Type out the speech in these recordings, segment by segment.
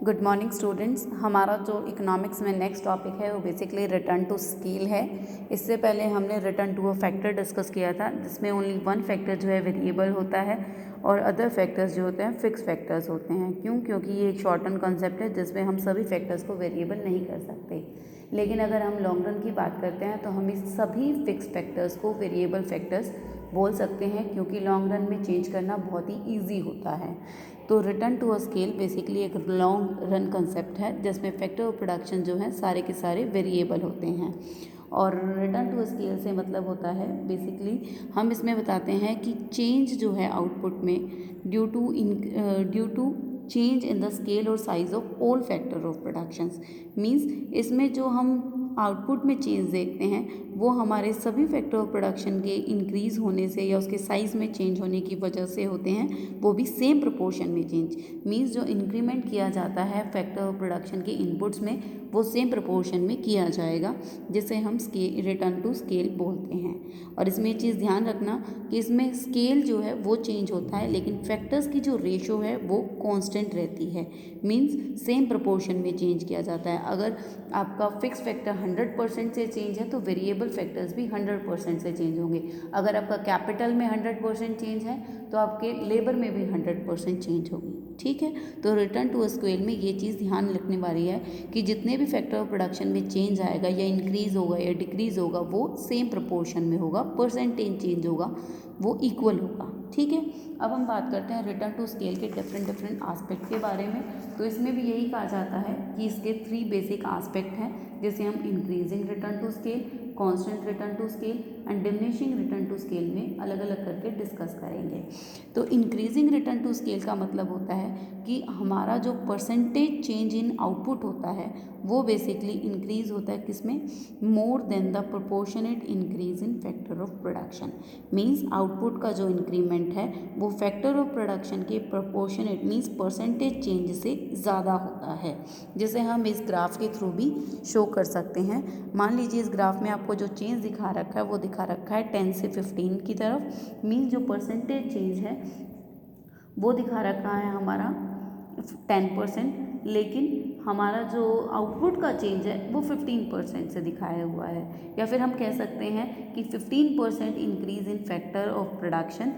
Good morning students. हमारा जो economics में नेक्स्ट टॉपिक है वो बेसिकली रिटर्न टू स्केल है। इससे पहले हमने return to a factor discuss किया था, जिसमें ओनली वन फैक्टर जो है वेरिएबल होता है और अदर फैक्टर्स जो होते हैं फिक्स फैक्टर्स होते हैं। क्यों? क्योंकि ये एक शॉर्ट टर्म कॉन्सेप्ट है जिसमें हम सभी फैक्टर्स को वेरिएबल नहीं कर सकते। लेकिन अगर हम लॉन्ग रन की बात करते हैं तो हम इस सभी फिक्स फैक्टर्स को वेरिएबल फैक्टर्स बोल सकते हैं, क्योंकि लॉन्ग रन में चेंज करना बहुत ही ईजी होता है। तो return to a scale basically एक लॉन्ग रन कंसेप्ट है जिसमें फैक्टर ऑफ प्रोडक्शन जो है सारे के सारे वेरिएबल होते हैं। और रिटर्न टू स्केल से मतलब होता है बेसिकली हम इसमें बताते हैं कि चेंज जो है आउटपुट में due to change in the scale और size of all factor of productions. Means इसमें जो हम आउटपुट में चेंज देखते हैं वो हमारे सभी फैक्टर ऑफ प्रोडक्शन के इंक्रीज़ होने से या उसके साइज़ में चेंज होने की वजह से होते हैं, वो भी सेम प्रोपोर्शन में चेंज। मींस जो इंक्रीमेंट किया जाता है फैक्टर ऑफ प्रोडक्शन के इनपुट्स में वो सेम प्रोपोर्शन में किया जाएगा, जिसे हम रिटर्न टू स्केल बोलते हैं। और इसमें चीज़ ध्यान रखना कि इसमें स्केल जो है वो चेंज होता है, लेकिन फैक्टर्स की जो रेशो है वो कांस्टेंट रहती है। मींस सेम प्रोपोर्शन में चेंज किया जाता है। अगर आपका फिक्स फैक्टर 100% से चेंज है तो वेरिएबल फैक्टर्स भी 100% से चेंज होंगे। अगर आपका कैपिटल में 100% चेंज है तो आपके लेबर में भी 100% चेंज होगी। ठीक है, तो रिटर्न टू स्केल में ये चीज़ ध्यान रखने वाली है कि जितने भी फैक्टर ऑफ प्रोडक्शन में चेंज आएगा या इंक्रीज़ होगा या डिक्रीज़ होगा वो सेम प्रोपोर्शन में होगा, परसेंटेज चेंज होगा वो इक्वल होगा। ठीक है, अब हम बात करते हैं रिटर्न टू स्केल के डिफरेंट आस्पेक्ट के बारे में। तो इसमें भी यही कहा जाता है कि इसके 3 बेसिक आस्पेक्ट हैं, जैसे हम increasing return to scale, constant return to scale and diminishing return to scale में अलग अलग करके डिस्कस करेंगे। तो इंक्रीजिंग रिटर्न टू स्केल का मतलब होता है कि हमारा जो परसेंटेज चेंज इन आउटपुट होता है वो बेसिकली इंक्रीज होता है किसमें? More than the proportionate increase in factor of production. Means output का जो इंक्रीमेंट है वो फैक्टर ऑफ प्रोडक्शन के प्रोपोर्शनेट मीन्स परसेंटेज चेंज से ज़्यादा होता है, जिसे हम इस ग्राफ के थ्रू भी शो कर सकते हैं। मान लीजिए इस ग्राफ में आपको जो चेंज दिखा रखा है वो दिखा रखा है 10 से 15 की तरफ। मीन्स जो परसेंटेज चेंज है वो दिखा रखा है हमारा 10%, लेकिन हमारा जो आउटपुट का चेंज है वो 15% से दिखाया हुआ है। या फिर हम कह सकते हैं कि 15% increase in factor of production,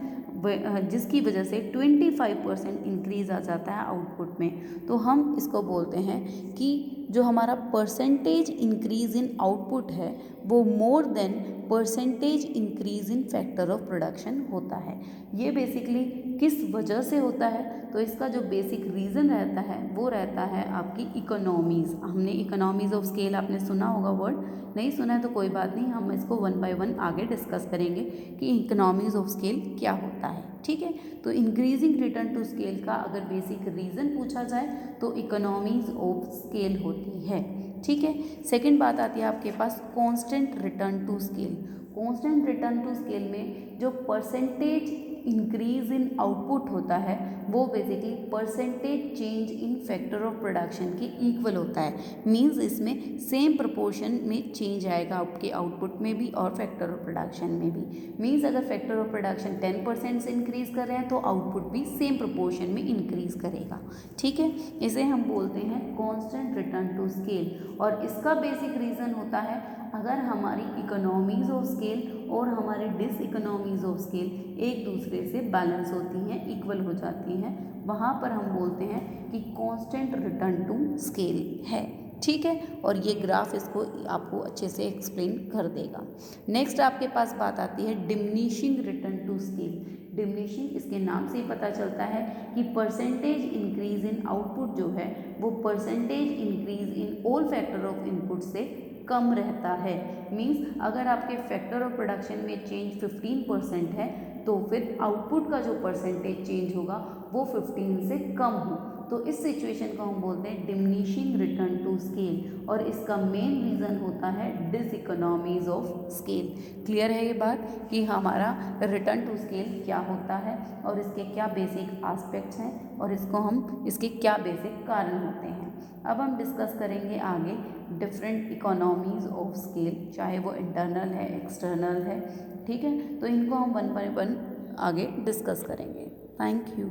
जिसकी वजह से 25% इंक्रीज आ जाता है आउटपुट में। तो हम इसको बोलते हैं कि जो हमारा परसेंटेज इंक्रीज इन आउटपुट है वो more than percentage increase in factor of production होता है। ये बेसिकली किस वजह से होता है? तो इसका जो बेसिक रीज़न रहता है वो रहता है आपकी इकोनॉमीज़। हमने इकोनॉमीज़ ऑफ स्केल आपने सुना होगा वर्ड, नहीं सुना है तो कोई बात नहीं, हम इसको 1 बाय 1 आगे डिस्कस करेंगे कि इकोनॉमीज़ ऑफ स्केल क्या होता है। ठीक है, तो इंक्रीजिंग रिटर्न टू स्केल का अगर बेसिक रीज़न पूछा जाए तो इकोनॉमीज़ ऑफ स्केल होती है। ठीक है, सेकेंड बात आती है आपके पास constant return to scale. Constant return to scale में जो परसेंटेज इंक्रीज इन आउटपुट होता है वो basically percentage change in factor of production के इक्वल होता है। मींस इसमें सेम प्रोपोर्शन में चेंज आएगा आपके आउटपुट में भी और फैक्टर ऑफ प्रोडक्शन में भी। मींस अगर फैक्टर ऑफ प्रोडक्शन 10% से इंक्रीज कर रहे हैं तो आउटपुट भी सेम प्रोपोर्शन में इंक्रीज करेगा। ठीक है, इसे हम बोलते हैं कांस्टेंट रिटर्न टू स्केल। और इसका बेसिक रीज़न होता है अगर हमारी इकोनॉमीज़ ऑफ स्केल और हमारी डिस इकोनॉमीज़ ऑफ स्केल एक दूसरे से बैलेंस होती हैं, इक्वल हो जाती हैं, वहाँ पर हम बोलते हैं कि कांस्टेंट रिटर्न टू स्केल है। ठीक है, और ये ग्राफ इसको आपको अच्छे से एक्सप्लेन कर देगा। नेक्स्ट आपके पास बात आती है diminishing return to scale. Diminishing, इसके नाम से ही पता चलता है कि परसेंटेज इंक्रीज इन आउटपुट जो है वो percentage increase in all factor of input से कम रहता है। मींस अगर आपके फैक्टर ऑफ प्रोडक्शन में चेंज 15% है तो फिर आउटपुट का जो परसेंटेज चेंज होगा वो 15 से कम हो, तो इस सिचुएशन को हम बोलते हैं डिमिनिशिंग रिटर्न टू स्केल। और इसका मेन रीज़न होता है diseconomies of scale. Clear है ये बात कि हमारा रिटर्न टू स्केल क्या होता है और इसके क्या बेसिक एस्पेक्ट्स हैं और इसके क्या बेसिक कारण होते हैं। अब हम डिस्कस करेंगे आगे डिफरेंट इकोनॉमीज ऑफ स्केल, चाहे वो इंटरनल है एक्सटर्नल है। ठीक है, तो इनको हम 1 बाय 1 आगे डिस्कस करेंगे। Thank you.